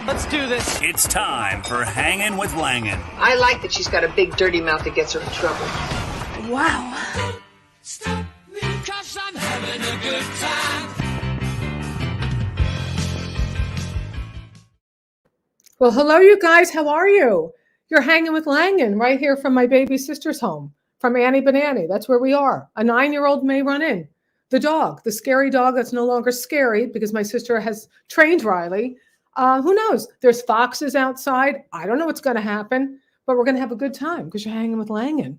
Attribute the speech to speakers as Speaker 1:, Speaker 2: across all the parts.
Speaker 1: Let's do this.
Speaker 2: It's time for Hanging with Langin.
Speaker 3: I like that she's got a big dirty mouth that gets her in trouble.
Speaker 4: Wow.
Speaker 1: Stop me, 'cause I'm having a good time.
Speaker 4: Well, hello, you guys. How are you? You're hanging with Langin right here from my baby sister's home, from Annie Banani. That's where we are. A 9-year-old may run in. The dog, the scary dog that's no longer scary because my sister has trained Riley. Who knows? There's foxes outside. I don't know what's going to happen, but we're going to have a good time because you're hanging with Langin.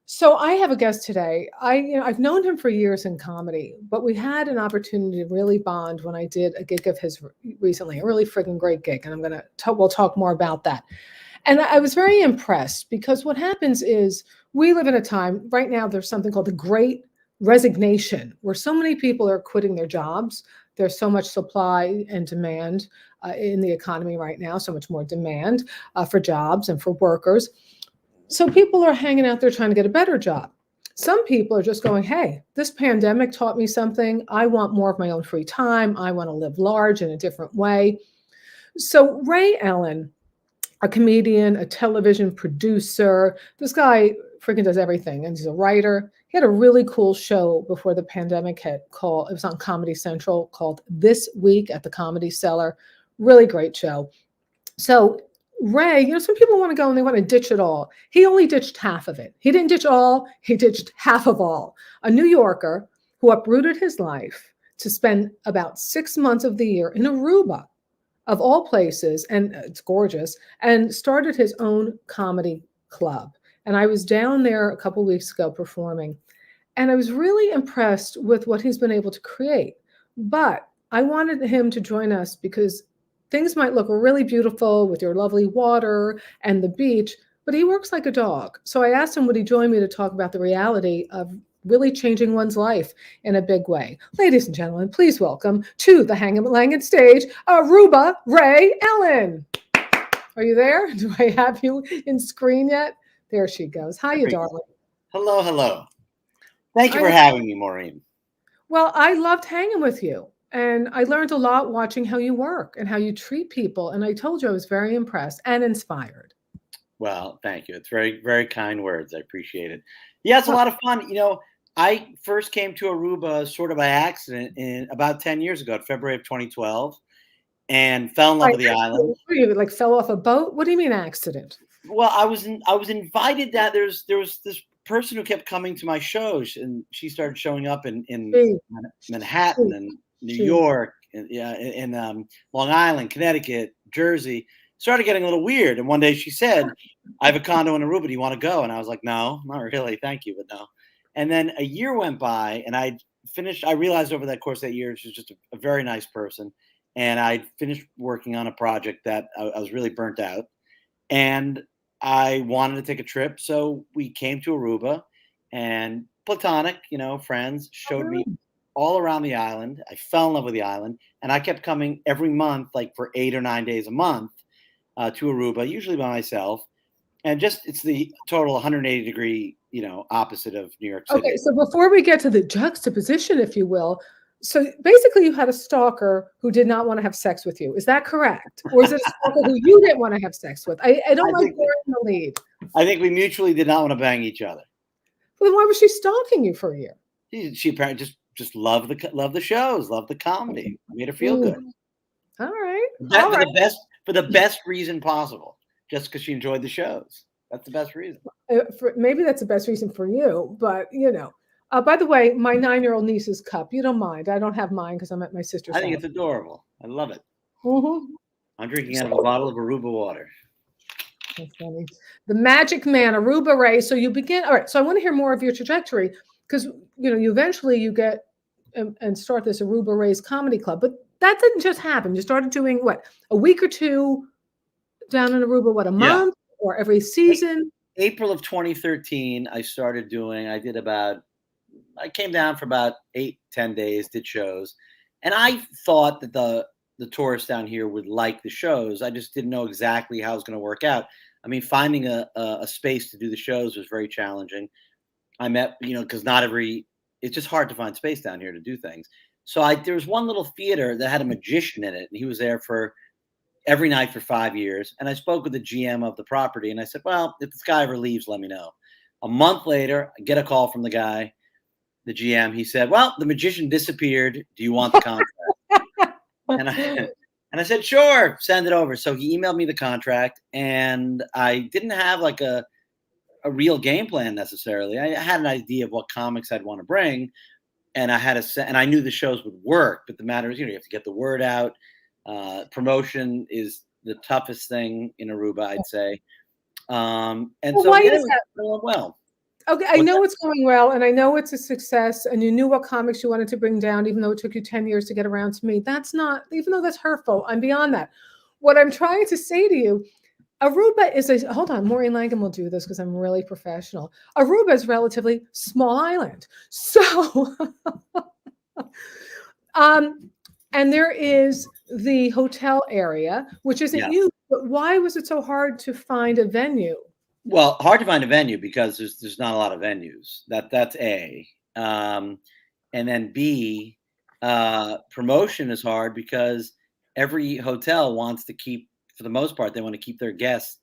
Speaker 4: So I have a guest today. I've known him for years in comedy, but we had an opportunity to really bond when I did a gig of his recently, a really friggin' great gig, and we'll talk more about that. And I was very impressed because what happens is we live in a time right now. There's something called the Great Resignation, where so many people are quitting their jobs. There's so much supply and demand in the economy right now, so much more demand for jobs and for workers. So people are hanging out there trying to get a better job. Some people are just going, hey, this pandemic taught me something. I want more of my own free time. I want to live large in a different way. So Ray Ellin, a comedian, a television producer, this guy freaking does everything. And he's a writer. He had a really cool show before the pandemic hit it was on Comedy Central, called This Week at the Comedy Cellar. Really great show. So Ray, some people want to go and they want to ditch it all. He only ditched half of it. He didn't ditch all, he ditched half of all. A New Yorker who uprooted his life to spend about 6 months of the year in Aruba, of all places, and it's gorgeous, and started his own comedy club. And I was down there a couple weeks ago performing, and I was really impressed with what he's been able to create. But I wanted him to join us because things might look really beautiful with your lovely water and the beach, but he works like a dog. So I asked him, would he join me to talk about the reality of really changing one's life in a big way? Ladies and gentlemen, please welcome to the Hanging with Langin stage, Aruba Ray Ellin. Are you there? Do I have you in screen yet? There she goes. Hi, you darling.
Speaker 5: Hello, hello. Thank you for having me, Maureen.
Speaker 4: Well, I loved hanging with you. And I learned a lot watching how you work and how you treat people. And I told you I was very impressed and inspired.
Speaker 5: Well, thank you. It's very, very kind words. I appreciate it. Yeah, it's a lot of fun. I first came to Aruba sort of by accident about 10 years ago, in February of 2012, and fell in love with the island.
Speaker 4: You like fell off a boat? What do you mean accident?
Speaker 5: Well, I was invited. That there was this person who kept coming to my shows, and she started showing up in Manhattan and New York, in Long Island, Connecticut, Jersey. Started getting a little weird. And one day she said, I have a condo in Aruba. Do you want to go? And I was like, no, not really. Thank you, but no. And then a year went by, and I realized over that course of that year, she was just a very nice person. And I finished working on a project that I was really burnt out. And I wanted to take a trip. So we came to Aruba, and platonic, friends showed me all around the island. I fell in love with the island, and I kept coming every month, like for 8 or 9 days a month, to Aruba, usually by myself. And it's the total 180-degree, opposite of New York City.
Speaker 4: Okay, so before we get to the juxtaposition, if you will, so basically you had a stalker who did not want to have sex with you. Is that correct? Or is it a stalker who you didn't want to have sex with? I don't like bearing the lead.
Speaker 5: I think we mutually did not want to bang each other.
Speaker 4: Well, then why was she stalking you for a year?
Speaker 5: She apparently just loved the shows, loved the comedy. Made her feel good.
Speaker 4: All right.
Speaker 5: For the best reason possible, just because she enjoyed the shows. That's the best reason.
Speaker 4: Maybe that's the best reason for you, but by the way, my 9-year-old niece's cup. You don't mind? I don't have mine because I'm at my sister's house.
Speaker 5: I think it's adorable. I love it.
Speaker 4: Mm-hmm.
Speaker 5: I'm drinking out of a bottle of Aruba water.
Speaker 4: That's funny. The magic man, Aruba Ray. So you begin. All right. So I want to hear more of your trajectory because you eventually get and start this Aruba Ray's comedy club, but that didn't just happen. You started doing what, a week or two down in Aruba? What, a month or every season?
Speaker 5: April of 2013, I came down for about 8-10 days, did shows. And I thought that the tourists down here would like the shows. I just didn't know exactly how it was going to work out. I mean, finding a space to do the shows was very challenging. I met, because it's just hard to find space down here to do things. So there was one little theater that had a magician in it, and he was there for every night for 5 years. And I spoke with the GM of the property, and I said, well, if this guy ever leaves, let me know. A month later, I get a call from the guy, the GM. He said, well, the magician disappeared. Do you want the contract? And I said, sure, send it over. So he emailed me the contract, and I didn't have like a real game plan necessarily. I had an idea of what comics I'd want to bring, and I knew the shows would work. But the matter is, you have to get the word out. Promotion is the toughest thing in Aruba, I'd say. And
Speaker 4: well,
Speaker 5: so
Speaker 4: why
Speaker 5: yeah,
Speaker 4: is that?
Speaker 5: well.
Speaker 4: Okay, I know it's going well, and I know it's a success, and you knew what comics you wanted to bring down, even though it took you 10 years to get around to me. That's not, even though that's hurtful, I'm beyond that. What I'm trying to say to you, Aruba is hold on, Maureen Langham will do this because I'm really professional. Aruba is a relatively small island. So, and there is the hotel area, which isn't used, but why was it so hard to find a venue?
Speaker 5: Well, hard to find a venue because there's not a lot of venues. That's A. And then B, promotion is hard because every hotel wants to keep, for the most part, they want to keep their guests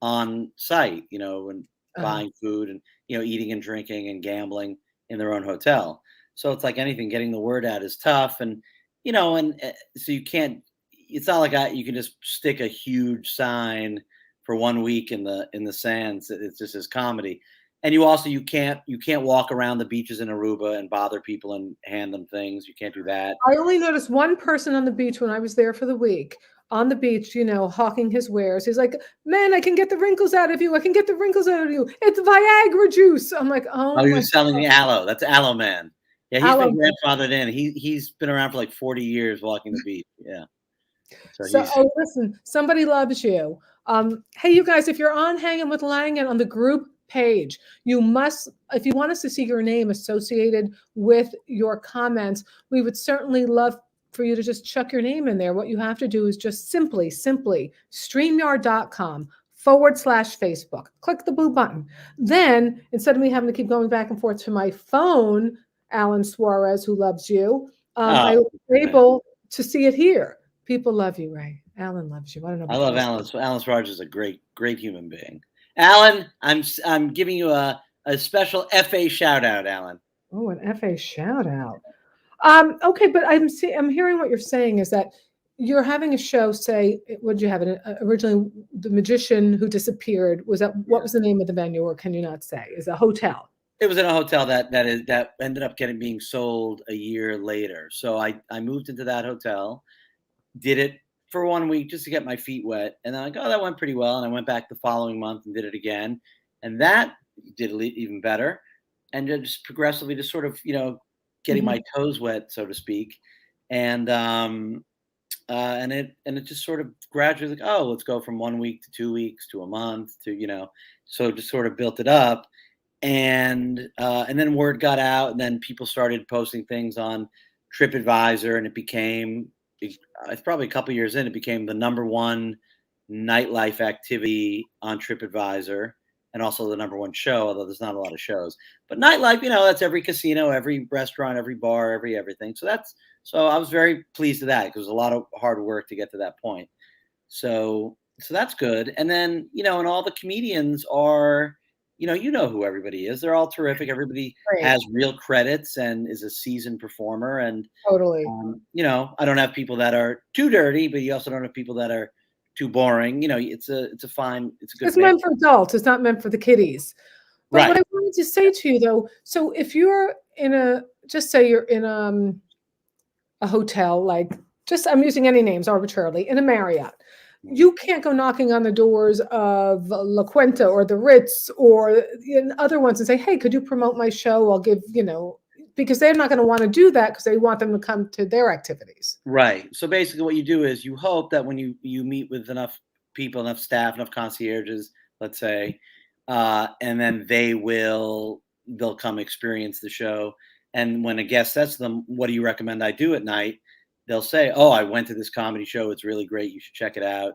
Speaker 5: on site, and buying food and, eating and drinking and gambling in their own hotel. So it's like anything, getting the word out is tough. And, so you can't, it's not like you can just stick a huge sign for 1 week in the sands. It's just as comedy. And you can't walk around the beaches in Aruba and bother people and hand them things. You can't do that.
Speaker 4: I only noticed one person on the beach when I was there for the week. On the beach, hawking his wares. He's like, man, I can get the wrinkles out of you. I can get the wrinkles out of you. It's Viagra juice. I'm like, oh,
Speaker 5: he was selling the aloe. That's Aloe Man. Yeah, he's been grandfathered in. He's been around for like 40 years walking the beach. Yeah.
Speaker 4: So listen, somebody loves you. Hey, you guys, if you're on Hanging with Langan on the group page, you must, if you want us to see your name associated with your comments, we would certainly love for you to just chuck your name in there. What you have to do is just simply StreamYard.com/Facebook. Click the blue button. Then, instead of me having to keep going back and forth to my phone, Alan Suarez, who loves you, I was able to see it here. People love you, Ray. Alan loves you. I don't know.
Speaker 5: I love Alan. Alan Suarez is a great human being. Alan, I'm giving you a special FA shout out, Alan.
Speaker 4: Oh, an FA shout out. Okay, but I'm hearing what you're saying is that you're having a show. Say, what did you have? Originally, the magician who disappeared. What was the name of the venue, or can you not say? Is a hotel.
Speaker 5: It was in a hotel that ended up being sold a year later. So I moved into that hotel, did it for 1 week just to get my feet wet, and then that went pretty well. And I went back the following month and did it again, and that did even better. And just progressively, just sort of getting my toes wet, so to speak, and it just sort of gradually let's go from 1 week to 2 weeks to a month to so just sort of built it up. And then word got out, and then people started posting things on TripAdvisor, and it became, it's probably a couple years in, it became the #1 nightlife activity on TripAdvisor, and also the #1 show, although there's not a lot of shows. But nightlife, that's every casino, every restaurant, every bar, everything. So I was very pleased with that because it was a lot of hard work to get to that point. So that's good. And then, and all the comedians are, who everybody is. They're all terrific. Everybody has real credits and is a seasoned performer. And
Speaker 4: totally,
Speaker 5: I don't have people that are too dirty, but you also don't have people that are too boring. It's a good. It's
Speaker 4: meant for adults. It's not meant for the kiddies. But what I wanted to say to you though, so if you're just say you're in a hotel, I'm using any names arbitrarily, in a Marriott. You can't go knocking on the doors of La Quinta or the Ritz or in other ones and say, hey, could you promote my show? I'll give, because they're not going to want to do that because they want them to come to their activities.
Speaker 5: Right. So basically what you do is you hope that when you meet with enough people, enough staff, enough concierges, let's say, and then they'll come experience the show. And when a guest says to them, what do you recommend I do at night? They'll say, oh, I went to this comedy show. It's really great. You should check it out.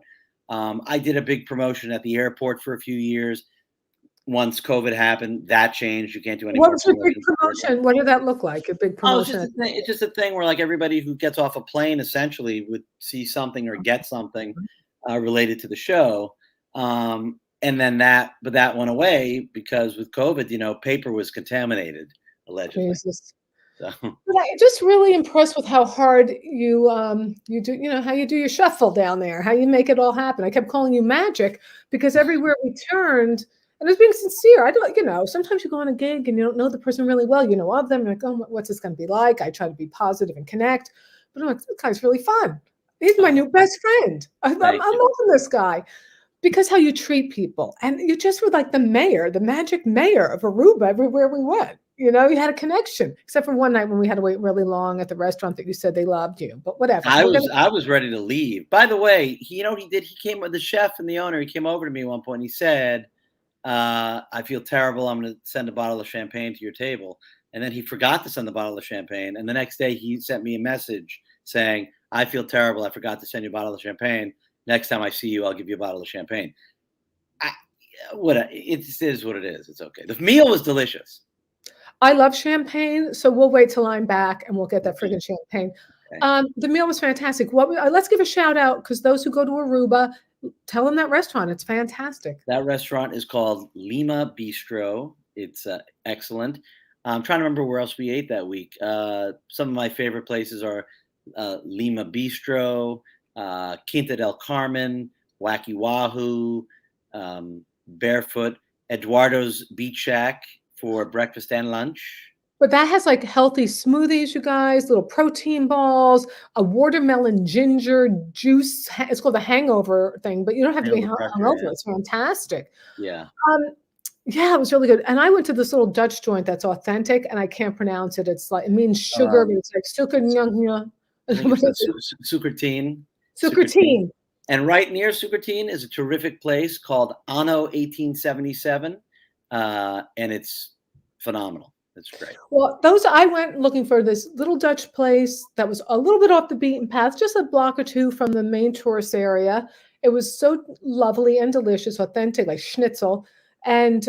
Speaker 5: I did a big promotion at the airport for a few years. once COVID happened, that changed. You can't do any
Speaker 4: What
Speaker 5: more
Speaker 4: was your big
Speaker 5: promotions.
Speaker 4: promotion? What did that look like? A big
Speaker 5: Oh, it's
Speaker 4: promotion?
Speaker 5: just a thing where like everybody who gets off a plane essentially would see something or get something related to the show. And then that went away because with COVID, paper was contaminated allegedly.
Speaker 4: Jesus.
Speaker 5: So
Speaker 4: But I'm just really impressed with how hard you do, how you do your shuffle down there, how you make it all happen. I kept calling you magic because everywhere we turned, and I was being sincere. I don't, sometimes you go on a gig and you don't know the person really well. You know of them. You're like, oh, what's this going to be like? I try to be positive and connect, but I'm like, this guy's really fun. He's my new best friend. I'm loving this guy because how you treat people, and you just were like the mayor, the magic mayor of Aruba everywhere we went. You had a connection, except for one night when we had to wait really long at the restaurant that you said they loved you. But whatever.
Speaker 5: I was ready to leave. By the way, he came with the chef and the owner. He came over to me at one point and he said, I feel terrible. I'm going to send a bottle of champagne to your table. And then he forgot to send the bottle of champagne. And the next day he sent me a message saying, I feel terrible. I forgot to send you a bottle of champagne. Next time I see you, I'll give you a bottle of champagne. It is what it is. It's okay. The meal was delicious.
Speaker 4: I love champagne, so we'll wait till I'm back and we'll get that friggin' champagne. Okay. The meal was fantastic. Let's give a shout out because those who go to Aruba, tell them that restaurant. It's fantastic.
Speaker 5: That restaurant is called Lima Bistro. It's excellent. I'm trying to remember where else we ate that week. Some of my favorite places are Lima Bistro, Quinta del Carmen, Wacky Wahoo, Barefoot, Eduardo's Beach Shack for breakfast and lunch.
Speaker 4: But that has like healthy smoothies, you guys, little protein balls, a watermelon ginger juice. It's called the hangover thing, but you don't have to be hungover. Yeah. It's fantastic.
Speaker 5: Yeah.
Speaker 4: Yeah, it was really good. And I went to this little Dutch joint that's authentic, and I can't pronounce it. It's like, it means sugar, but it's like suikertine. Suikertine.
Speaker 5: And right near Suikertine is a terrific place called Anno 1877. And it's phenomenal. It's great.
Speaker 4: Well, I went looking for this little Dutch place that was a little bit off the beaten path, just a block or two from the main tourist area. It was so lovely and delicious, authentic, like schnitzel. And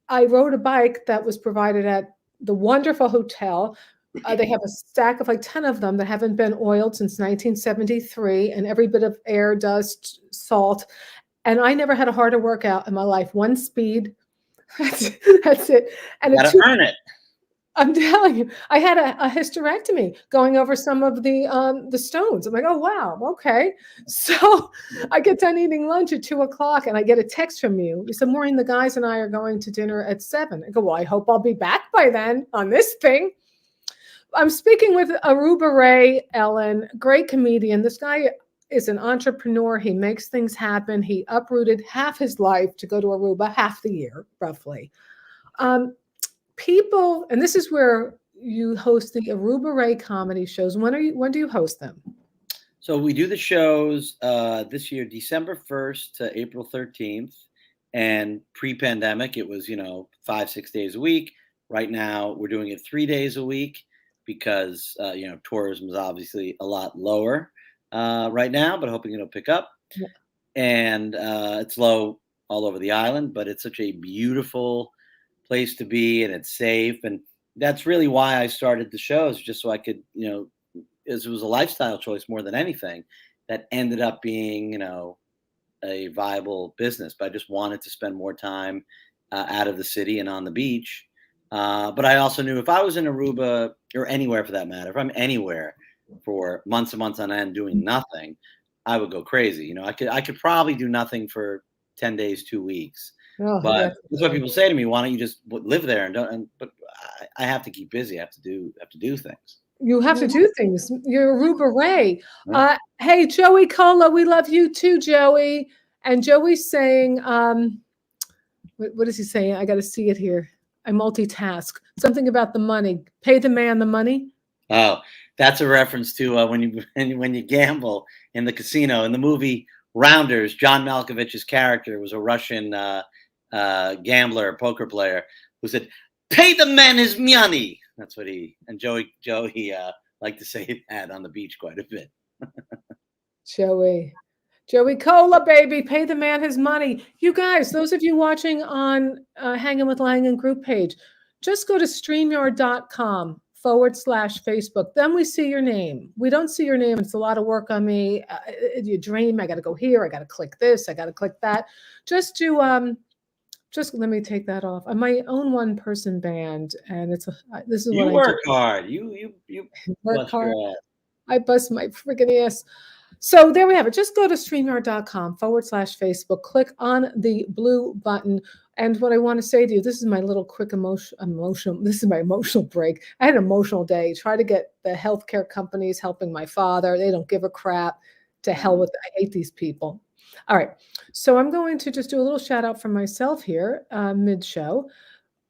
Speaker 4: I rode a bike that was provided at the wonderful hotel. They have a stack of like 10 of them that haven't been oiled since 1973, and every bit of air, dust, salt. And I never had a harder workout in my life. One speed. That's it. And
Speaker 5: you gotta earn it.
Speaker 4: I'm telling you, I had a hysterectomy going over some of the stones. I'm like, oh wow, okay. So I get done eating lunch at 2:00, and I get a text from you. You said, Maureen, the guys and I are going to dinner at 7. I go, well, I hope I'll be back by then on this thing. I'm speaking with Aruba Ray Ellin, great comedian. This guy is an entrepreneur. He makes things happen. He uprooted half his life to go to Aruba, half the year, roughly. People, and this is where you host the Aruba Ray comedy shows. When do you host them?
Speaker 5: So we do the shows this year, December 1st to April 13th. And pre-pandemic, it was, 5-6 days a week. Right now, we're doing it 3 days a week because, tourism is obviously a lot lower right now, but hoping it'll pick up. Yeah. And it's low all over the island, but it's such a beautiful place to be, and it's safe. And that's really why I started the shows, just so I could, it was a lifestyle choice more than anything that ended up being, a viable business. But I just wanted to spend more time out of the city and on the beach. But I also knew if I was in Aruba, or anywhere for that matter, if I'm anywhere for months and months on end doing nothing, I would go crazy. I could probably do nothing for 10 days, 2 weeks. Oh, but that's what people say to me. Why don't you just live there and don't? But I have to keep busy. I have to do things.
Speaker 4: You have to do things. You're Aruba Ray. Hey, Joey Cola, we love you too, Joey. And Joey's saying, what is he saying? I got to see it here. I multitask. Something about the money. Pay the man the money.
Speaker 5: Oh, that's a reference to when you gamble in the casino. In the movie Rounders, John Malkovich's character was a Russian gambler, poker player, who said, "Pay the man his money." That's what Joey liked to say that on the beach quite a bit.
Speaker 4: Joey, Joey Cola, baby, pay the man his money. You guys, those of you watching on Hanging with Langan group page, just go to streamyard.com/Facebook. Then we see your name. We don't see your name. It's a lot of work on me. You dream, I got to go here. I got to click this. I got to click that. Just to, just let me take that off. I'm my own one-person band, and this is what
Speaker 5: You
Speaker 4: I
Speaker 5: work
Speaker 4: do.
Speaker 5: hard. You
Speaker 4: Work
Speaker 5: bust your
Speaker 4: hard.
Speaker 5: ass.
Speaker 4: I bust my freaking ass. So there we have it. Just go to streamyard.com/Facebook, click on the blue button. And what I want to say to you, this is my little quick emotional, this is my emotional break. I had an emotional day. Try to get the healthcare companies helping my father. They don't give a crap. To hell with it. I hate these people. All right. So I'm going to just do a little shout out for myself here mid-show.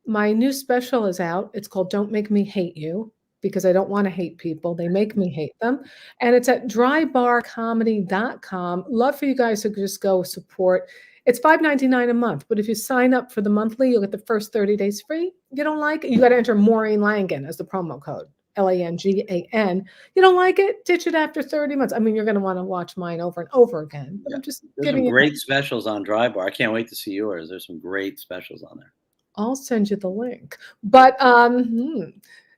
Speaker 4: My new special is out. It's called Don't Make Me Hate You, because I don't want to hate people. They make me hate them. And it's at drybarcomedy.com. Love for you guys to just go support. It's $5.99 a month, but if you sign up for the monthly, you'll get the first 30 days free. You don't like it? You got to enter Maureen Langan as the promo code, Langan. You don't like it? Ditch it after 30 months. I mean, you're going to want to watch mine over and over again, but I'm just
Speaker 5: There's
Speaker 4: giving
Speaker 5: some
Speaker 4: you.
Speaker 5: great specials on Dry Bar. I can't wait to see yours. There's some great specials on there.
Speaker 4: I'll send you the link. But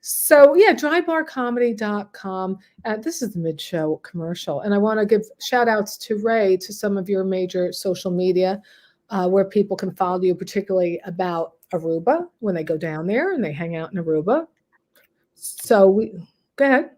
Speaker 4: so yeah, drybarcomedy.com. This is the mid-show commercial. And I want to give shout outs to Ray, to some of your major social media where people can follow you, particularly about Aruba when they go down there and they hang out in Aruba. So go ahead.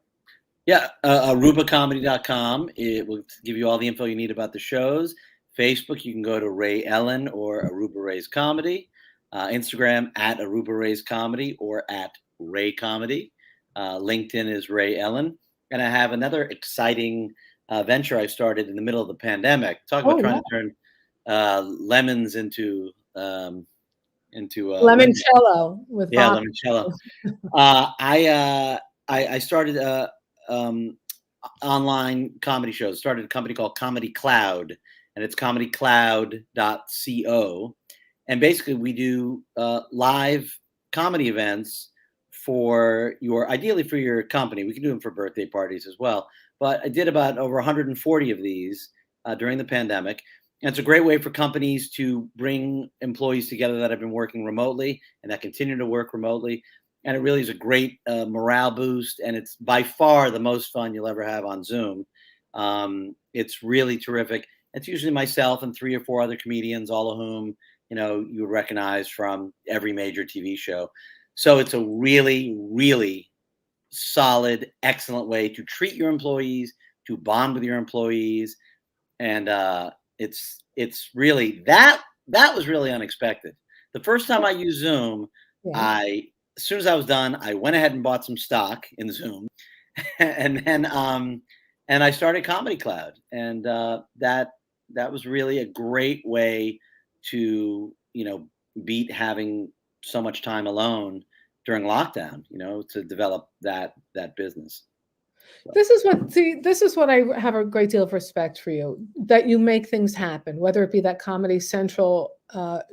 Speaker 5: Yeah, arubacomedy.com. It will give you all the info you need about the shows. Facebook, you can go to Ray Ellin or Aruba Ray's Comedy. Instagram at Aruba Ray's Comedy or at Ray Comedy. LinkedIn is Ray Ellin. And I have another exciting venture I started in the middle of the pandemic. Talk about trying to turn lemons into
Speaker 4: Lemoncello with
Speaker 5: limoncello. I started online comedy shows. Started a company called Comedy Cloud, and it's comedycloud.co. And basically, we do live comedy events ideally for your company. We can do them for birthday parties as well. But I did about over 140 of these during the pandemic. And it's a great way for companies to bring employees together that have been working remotely and that continue to work remotely. And it really is a great morale boost. And it's by far the most fun you'll ever have on Zoom. It's really terrific. It's usually myself and 3 or 4 other comedians, all of whom you would recognize from every major TV show. So it's a really, really solid, excellent way to treat your employees, to bond with your employees. And it's really, that was really unexpected. The first time I used Zoom, as soon as I was done, I went ahead and bought some stock in Zoom. And then I started Comedy Cloud. And that was really a great way to beat having so much time alone during lockdown, to develop that business. So.
Speaker 4: This is what I have a great deal of respect for you, that you make things happen, whether it be that Comedy Central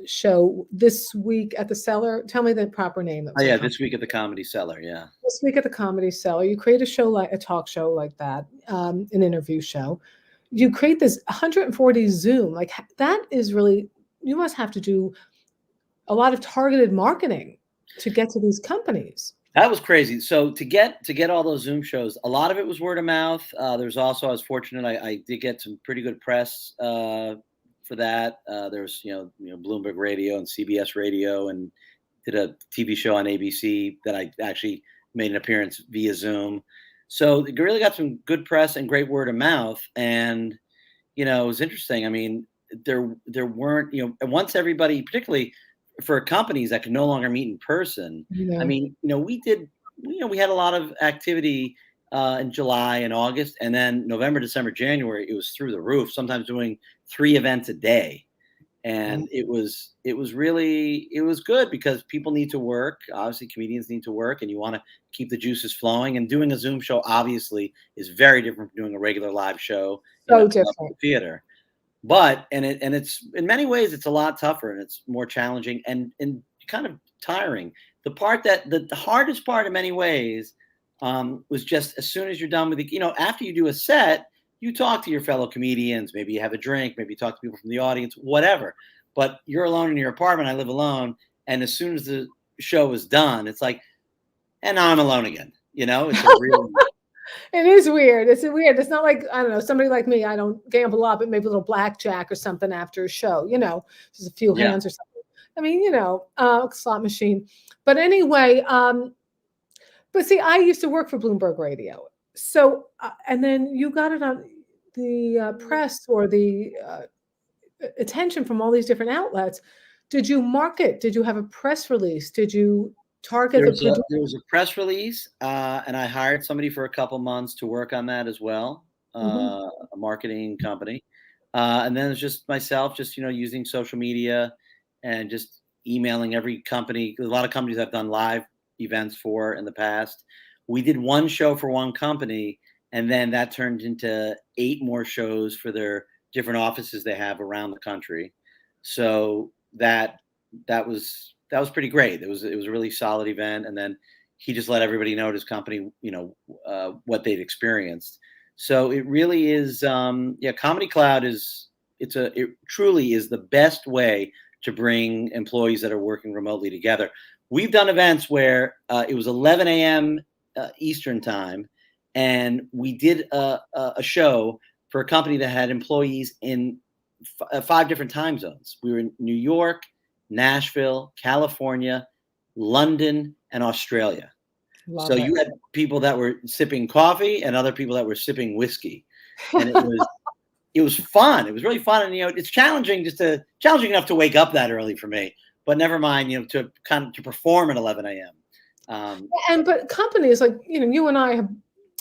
Speaker 4: show this week at the Cellar. Tell me the proper name.
Speaker 5: This week at the Comedy Cellar. Yeah. This
Speaker 4: week at the Comedy Cellar. You create a show, like a talk show like that, an interview show. You create this 140 Zoom. Like, that is really, you must have to do a lot of targeted marketing to get to these companies.
Speaker 5: That was crazy. So to get all those Zoom shows, a lot of it was word of mouth. There's also, I was fortunate, I did get some pretty good press for that. There's Bloomberg Radio and CBS Radio, and did a TV show on ABC that I actually made an appearance via Zoom. So it really got some good press and great word of mouth. And it was interesting. I mean, there weren't, once everybody, particularly for companies that can no longer meet in person. I mean, we had a lot of activity in July and August, and then November, December, January, it was through the roof, sometimes doing 3 events a day. And it was good because people need to work. Obviously, comedians need to work, and you want to keep the juices flowing. And doing a Zoom show obviously is very different from doing a regular live show
Speaker 4: in the
Speaker 5: theater. But it's in many ways it's a lot tougher, and it's more challenging and kind of tiring. The hardest part in many ways was just as soon as you're done with after you do a set, you talk to your fellow comedians, maybe you have a drink, maybe you talk to people from the audience, whatever. But you're alone in your apartment. I live alone. And as soon as the show is done, it's like, and now I'm alone again. You know, it's a real.
Speaker 4: It is weird. It's weird. It's not like, I don't know, somebody like me, I don't gamble a lot, but maybe a little blackjack or something after a show, you know, just a few hands or something. I mean, you know, slot machine. But anyway, but see, I used to work for Bloomberg Radio. So, and then you got it on the press or the attention from all these different outlets. Did you market? Did you have a press release? Did you target
Speaker 5: There
Speaker 4: the
Speaker 5: was a press release, and I hired somebody for a couple months to work on that as well, a marketing company. And then it's just myself, just, you know, using social media and just emailing every company. A lot of companies I've done live events for in the past. We did one show for one company, and then that turned into 8 more shows for their different offices they have around the country. So that was pretty great. It was a really solid event, and then he just let everybody know at his company, you know, what they'd experienced. So it really is, Comedy Cloud it truly is the best way to bring employees that are working remotely together. We've done events where it was 11 a.m. Eastern time, and we did a show for a company that had employees in 5 different time zones. We were in New York, Nashville, California, London, and Australia. So you had people that were sipping coffee and other people that were sipping whiskey, and it was fun. It was really fun, and you know, it's challenging enough to wake up that early for me. But never mind, you know, to perform at 11 a.m.
Speaker 4: But companies like, you know, you and I have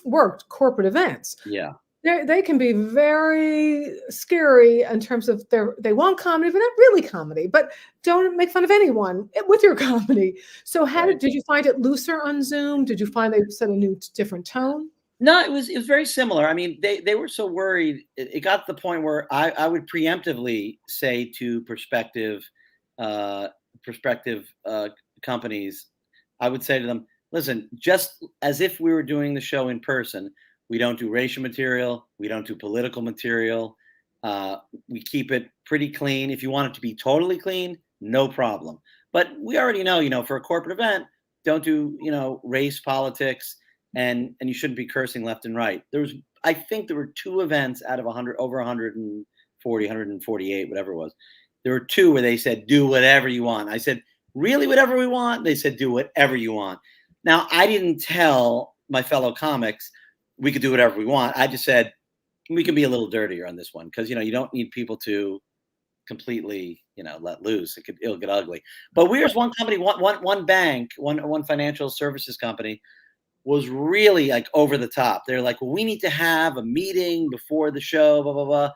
Speaker 4: worked corporate events.
Speaker 5: Yeah.
Speaker 4: They can be very scary in terms of they want comedy, but not really comedy. But don't make fun of anyone with your comedy. So did you find it looser on Zoom? Did you find they set a different tone?
Speaker 5: No, it was very similar. I mean, they were so worried. It got to the point where I would preemptively say to prospective companies, I would say to them, listen, just as if we were doing the show in person. We don't do racial material. We don't do political material. We keep it pretty clean. If you want it to be totally clean, no problem. But we already know, you know, for a corporate event, don't do, you know, race, politics, and you shouldn't be cursing left and right. I think there were 2 events out of 100, over 140, 148, whatever it was. There were 2 where they said, do whatever you want. I said, really, whatever we want? They said, do whatever you want. Now, I didn't tell my fellow comics we could do whatever we want. I just said, we can be a little dirtier on this one, because, you know, you don't need people to completely, you know, let loose. It'll get ugly. But here's one company, one bank, one financial services company was really like over the top. They're like, well, we need to have a meeting before the show, blah, blah, blah.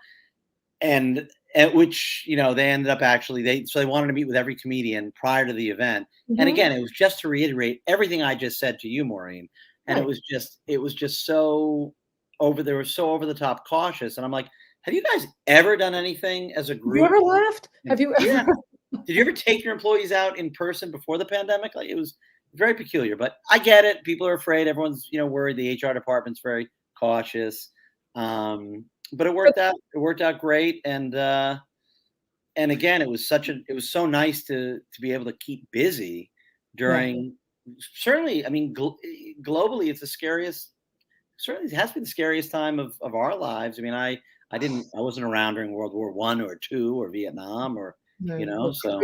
Speaker 5: And at which, you know, they ended up actually, they wanted to meet with every comedian prior to the event. And again, it was just to reiterate everything I just said to you, Maureen. And it was just so they were so over the top cautious. And I'm like, have you guys ever done anything as a group?
Speaker 4: You ever laughed? Have you ever?
Speaker 5: Yeah. Did you ever take your employees out in person before the pandemic? Like, it was very peculiar, but I get it. People are afraid. Everyone's, you know, worried. The HR department's very cautious. But it worked out. It worked out great. And again, it was so nice to be able to keep busy during. Certainly, I mean, globally, it's the scariest. Certainly, it has to be the scariest time of our lives. I mean, I wasn't around during World War I or II or Vietnam or you know. So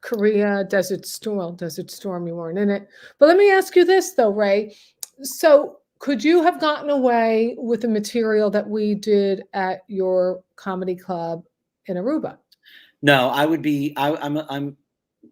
Speaker 4: Korea, Desert Storm. You weren't in it. But let me ask you this though, Ray. So could you have gotten away with the material that we did at your comedy club in Aruba?
Speaker 5: No, I would be. I'm.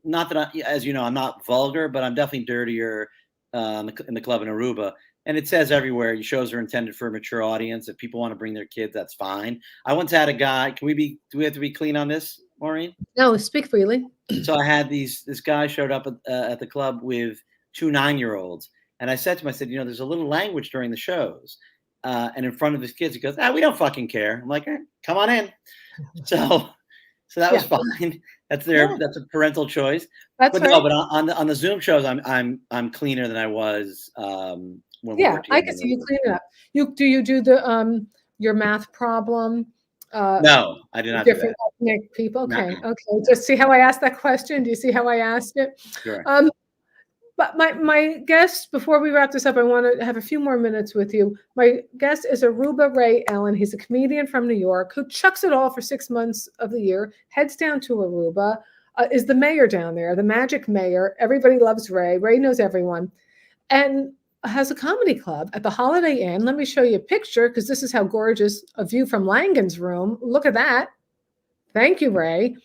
Speaker 5: Not that as you know, I'm not vulgar, but I'm definitely dirtier in the club in Aruba. And it says everywhere, your shows are intended for a mature audience. If people want to bring their kids, that's fine. I once had a guy. Do we have to be clean on this, Maureen?
Speaker 4: No, speak freely.
Speaker 5: So I had this guy showed up at the club with 2 9-year-olds, and I said to him, I said, you know, there's a little language during the shows, and in front of his kids, he goes, we don't fucking care. I'm like, come on in. So So that was
Speaker 4: Yeah.
Speaker 5: fine. That's
Speaker 4: Yeah.
Speaker 5: that's a parental choice.
Speaker 4: That's
Speaker 5: But
Speaker 4: right.
Speaker 5: no, but on the Zoom shows, I'm cleaner than I was when we
Speaker 4: Yeah,
Speaker 5: were
Speaker 4: I
Speaker 5: together.
Speaker 4: can see you clean it up. You do the your math problem?
Speaker 5: No, I did not do
Speaker 4: Different
Speaker 5: that.
Speaker 4: ethnic people.
Speaker 5: No,
Speaker 4: Okay, okay. Just see how I asked that question. Do you see how I asked it?
Speaker 5: sure.
Speaker 4: But my guest, before we wrap this up, I want to have a few more minutes with you. My guest is Aruba Ray Ellin. He's a comedian from New York who chucks it all for 6 months of the year, heads down to Aruba, is the mayor down there, the magic mayor. Everybody loves Ray. Ray knows everyone, and has a comedy club at the Holiday Inn. Let me show you a picture because this is how gorgeous a view from Langan's room. Look at that. Thank you, Ray.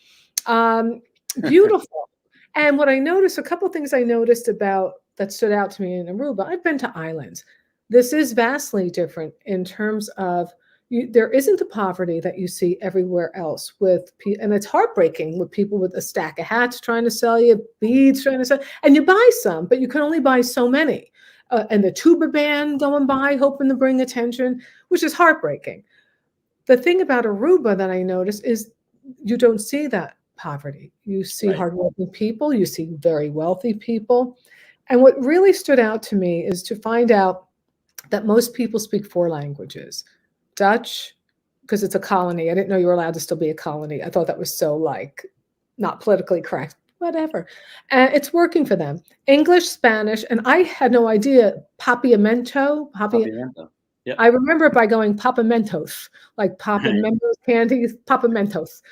Speaker 4: Beautiful. And what I noticed, a couple of things I noticed about that stood out to me in Aruba. I've been to islands. This is vastly different in terms of there isn't the poverty that you see everywhere else and it's heartbreaking with people with a stack of hats trying to sell you, beads trying to sell, and you buy some, but you can only buy so many. And the tuba band going by, hoping to bring attention, which is heartbreaking. The thing about Aruba that I noticed is you don't see that poverty. You see
Speaker 5: Right.
Speaker 4: hardworking people, you see very wealthy people. And what really stood out to me is to find out that most people speak 4 languages. Dutch, because it's a colony. I didn't know you were allowed to still be a colony. I thought that was so like not politically correct, whatever. And it's working for them. English, Spanish, and I had no idea papiamento.
Speaker 5: Papiamento. Yep.
Speaker 4: I remember it by going papamentos, like Mentos candies, papamentos,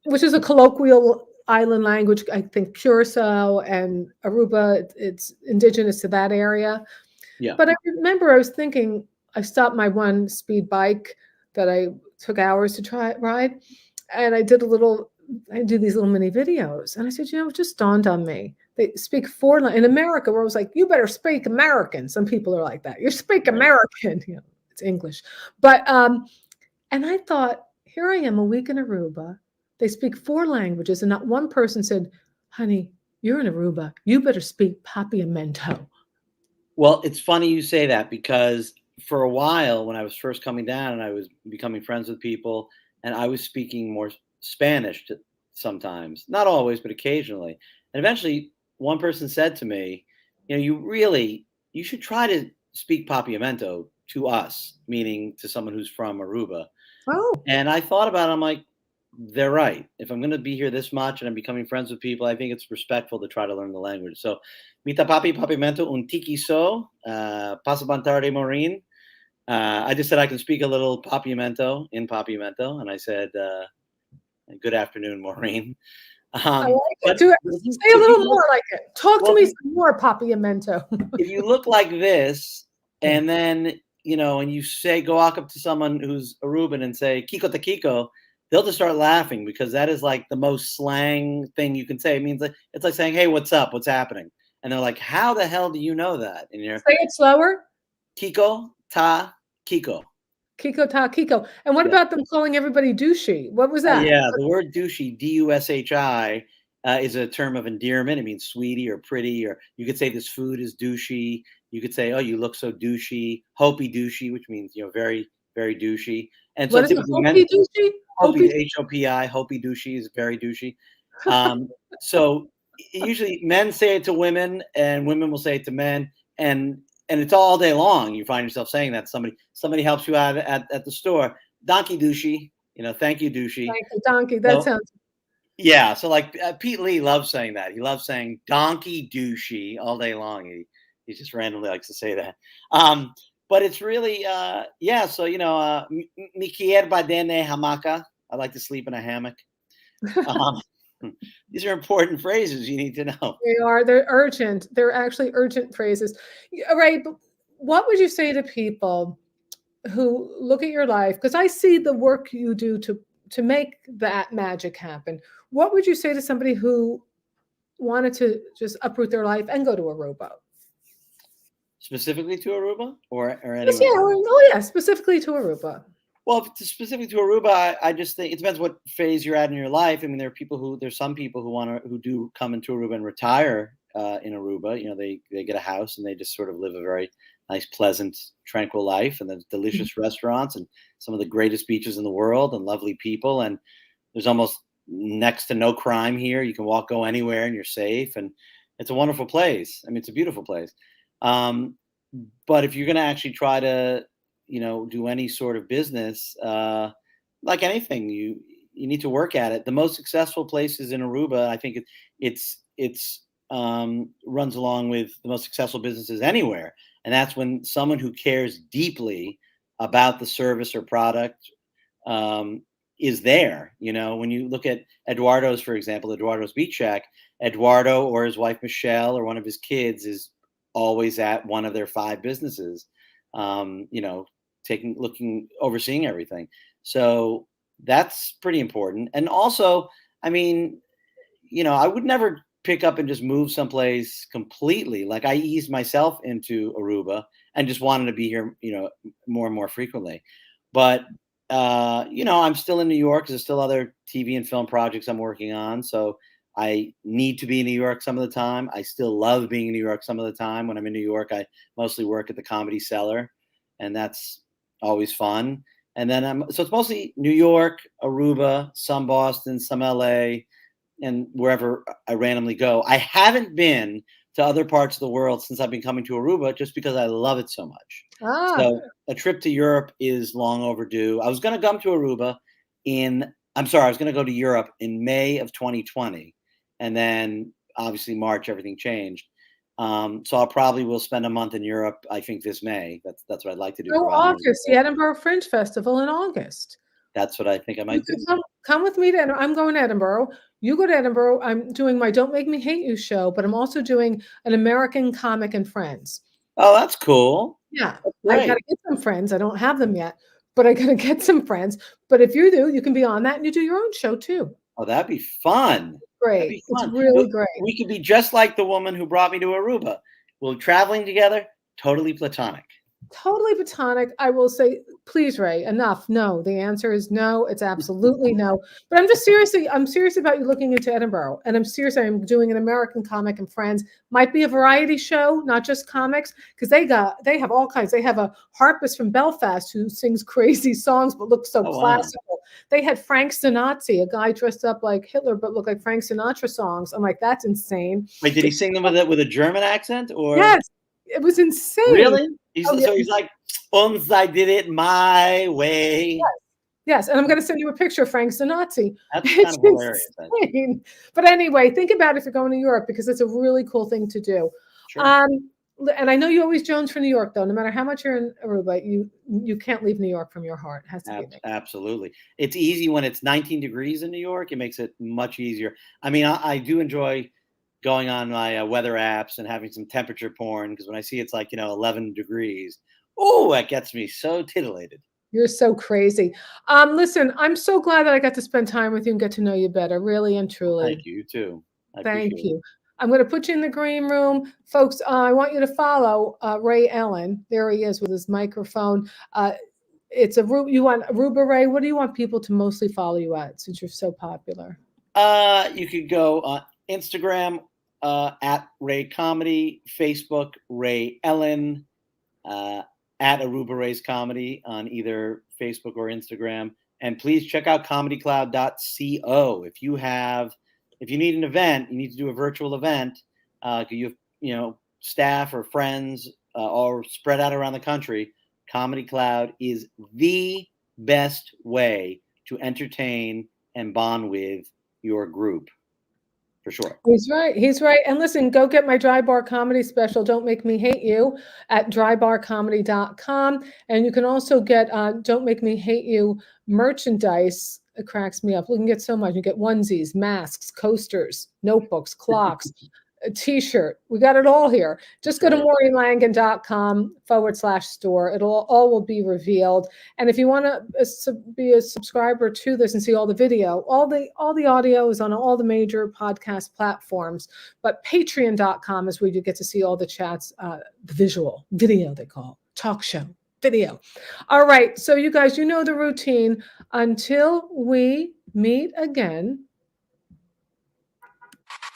Speaker 4: which is a colloquial island language. I think Curacao and Aruba, it's indigenous to that area.
Speaker 5: Yeah.
Speaker 4: But I remember I was thinking, I stopped my one speed bike that I took hours to ride, and I do these little mini videos. And I said, it just dawned on me. They speak 4 in America, where I was like, you better speak American. Some people are like that. You speak American. It's English. But and I thought, here I am a week in Aruba. They speak 4 languages, and not one person said, honey, you're in Aruba. You better speak papiamento.
Speaker 5: Well, it's funny you say that because for a while when I was first coming down and I was becoming friends with people and I was speaking more Spanish sometimes, not always, but occasionally. And eventually one person said to me, you should try to speak papiamento to us, meaning to someone who's from Aruba.
Speaker 4: Oh.
Speaker 5: And I thought about it. I'm like, they're right. If I'm going to be here this much and I'm becoming friends with people, I think it's respectful to try to learn the language. So, mita papimento un tiki so, pasabantare morin. I just said I can speak a little papiamento, and I said, good afternoon, Maureen.
Speaker 4: I like it. Say a little more like it. Talk to me some more, papiamento.
Speaker 5: If you look like this, and then, and you go walk up to someone who's Aruban and say, Kiko te Kiko, they'll just start laughing because that is like the most slang thing you can say. It means it's like saying, hey, what's up? What's happening? And they're like, how the hell do you know that? And you're
Speaker 4: say it slower.
Speaker 5: Kiko ta Kiko.
Speaker 4: Kiko ta Kiko. And what about them calling everybody douchey? What was that?
Speaker 5: Yeah, the word douchey, D-U-S-H-I, is a term of endearment. It means sweetie or pretty, or you could say this food is douchey. You could say, oh, you look so douchey. Hopi douchey, which means, very, very douchey. And so
Speaker 4: what is it, Hopi douchey?
Speaker 5: Hopi, H-O-P-I, Hopi douchey is very douchey. So usually men say it to women and women will say it to men. And it's all day long. You find yourself saying that. Somebody helps you out at the store. Donkey douchey, thank you, douchey.
Speaker 4: Thank you, donkey. That sounds.
Speaker 5: Yeah. So like Pete Lee loves saying that. He loves saying donkey douchey all day long. He just randomly likes to say that. But it's really, So, mi quiere dene hamaca. I like to sleep in a hammock. These are important phrases you need to know.
Speaker 4: They are. They're urgent. They're actually urgent phrases. Right. But what would you say to people who look at your life? Because I see the work you do to make that magic happen. What would you say to somebody who wanted to just uproot their life and go to Aruba?
Speaker 5: Specifically to Aruba or anywhere?
Speaker 4: Yeah, specifically to Aruba.
Speaker 5: Well, specifically to Aruba, I just think it depends what phase you're at in your life. I mean, there's some people who do come into Aruba and retire in Aruba. They get a house and they just sort of live a very nice, pleasant, tranquil life, and there's delicious restaurants and some of the greatest beaches in the world and lovely people. And there's almost next to no crime here. You can go anywhere and you're safe, and it's a wonderful place. I mean, it's a beautiful place. But if you're going to actually try to, do any sort of business, like anything, you need to work at it. The most successful places in Aruba, I think it's runs along with the most successful businesses anywhere. And that's when someone who cares deeply about the service or product is there. When you look at Eduardo's, for example, Eduardo's Beach Shack, Eduardo or his wife Michelle or one of his kids is always at one of their 5 businesses, overseeing everything. So that's pretty important. And also, I mean, I would never pick up and just move someplace completely. Like I eased myself into Aruba and just wanted to be here, more and more frequently. But, I'm still in New York. There's still other TV and film projects I'm working on. So I need to be in New York some of the time. I still love being in New York some of the time. When I'm in New York, I mostly work at the Comedy Cellar, and that's always fun. And then so it's mostly New York, Aruba, some Boston, some LA, and wherever I randomly go. I haven't been to other parts of the world since I've been coming to Aruba, just because I love it so much. So a trip to Europe is long overdue. I was going to come to Aruba I was going to go to Europe in May of 2020. And then obviously March, everything changed. So I probably will spend a month in Europe, I think this May. That's what I'd like to do.
Speaker 4: August, the Edinburgh Fringe Festival in August.
Speaker 5: That's what I think I might do.
Speaker 4: Come with me to Edinburgh. I'm going to Edinburgh. You go to Edinburgh. I'm doing my Don't Make Me Hate You show, but I'm also doing an American Comic and Friends.
Speaker 5: Oh, that's cool.
Speaker 4: Yeah. I got to get some friends. I don't have them yet, but I got to get some friends. But if you do, you can be on that and you do your own show too.
Speaker 5: Oh, that'd be fun.
Speaker 4: Great. Be fun. It's really great.
Speaker 5: We could be just like the woman who brought me to Aruba. We're traveling together, totally platonic.
Speaker 4: Totally platonic. I will say, please, Ray, enough. No, the answer is no. It's absolutely no. But I'm serious about you looking into Edinburgh. And I'm serious. I'm doing an American Comic and Friends. Might be a variety show, not just comics, because they have all kinds. They have a harpist from Belfast who sings crazy songs but looks so classical. Wow. They had Frank Sinatra, a guy dressed up like Hitler but looked like Frank Sinatra songs. I'm like, that's insane.
Speaker 5: Wait, did he sing them with a German accent? Or
Speaker 4: yes, it was insane.
Speaker 5: Really? So he's like, I did it my way.
Speaker 4: Yes, and I'm going to send you a picture of Frank Sinatra.
Speaker 5: That's kind of hilarious.
Speaker 4: Insane. But anyway, think about it if you're going to Europe, because it's a really cool thing to do.
Speaker 5: Sure.
Speaker 4: And I know you always Jones for New York, though. No matter how much you're in Aruba, you can't leave New York from your heart. It has to be.
Speaker 5: Absolutely. It's easy when it's 19 degrees in New York. It makes it much easier. I mean, I do enjoy going on my weather apps and having some temperature porn, because when I see it's like 11 degrees, that gets me so titillated.
Speaker 4: You're so crazy. Listen, I'm so glad that I got to spend time with you and get to know you better, really and truly.
Speaker 5: Thank you too.
Speaker 4: Thank you. I'm going to put you in the green room, folks. I want you to follow Ray Ellin. There he is with his microphone. It's you want Aruba Ray. What do you want people to mostly follow you at, since you're so popular?
Speaker 5: You could go on Instagram at Ray Comedy, Facebook Ray Ellin, at Aruba Ray's Comedy on either Facebook or Instagram. And please check out comedycloud.co. If you need an event, you need to do a virtual event, you have staff or friends all spread out around the country, Comedy Cloud is the best way to entertain and bond with your group. For sure.
Speaker 4: He's right. And listen, go get my Dry Bar Comedy special, Don't Make Me Hate You, at drybarcomedy.com. And you can also get Don't Make Me Hate You merchandise. It cracks me up. We can get so much. You get onesies, masks, coasters, notebooks, clocks, a t-shirt. We got it all here. Just go to maureenlangen.com/store. All will be revealed. And if you want to be a subscriber to this and see all the video, all the audio is on all the major podcast platforms. But patreon.com is where you get to see all the chats, the video they call talk show. Video. All right. So you guys, you know the routine. Until we meet again.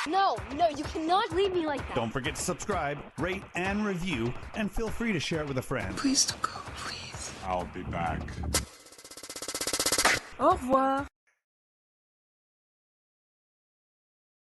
Speaker 6: No, you cannot leave me like that.
Speaker 2: Don't forget to subscribe, rate, and review, and feel free to share it with a friend.
Speaker 1: Please don't go, please.
Speaker 7: I'll be back.
Speaker 6: Au revoir.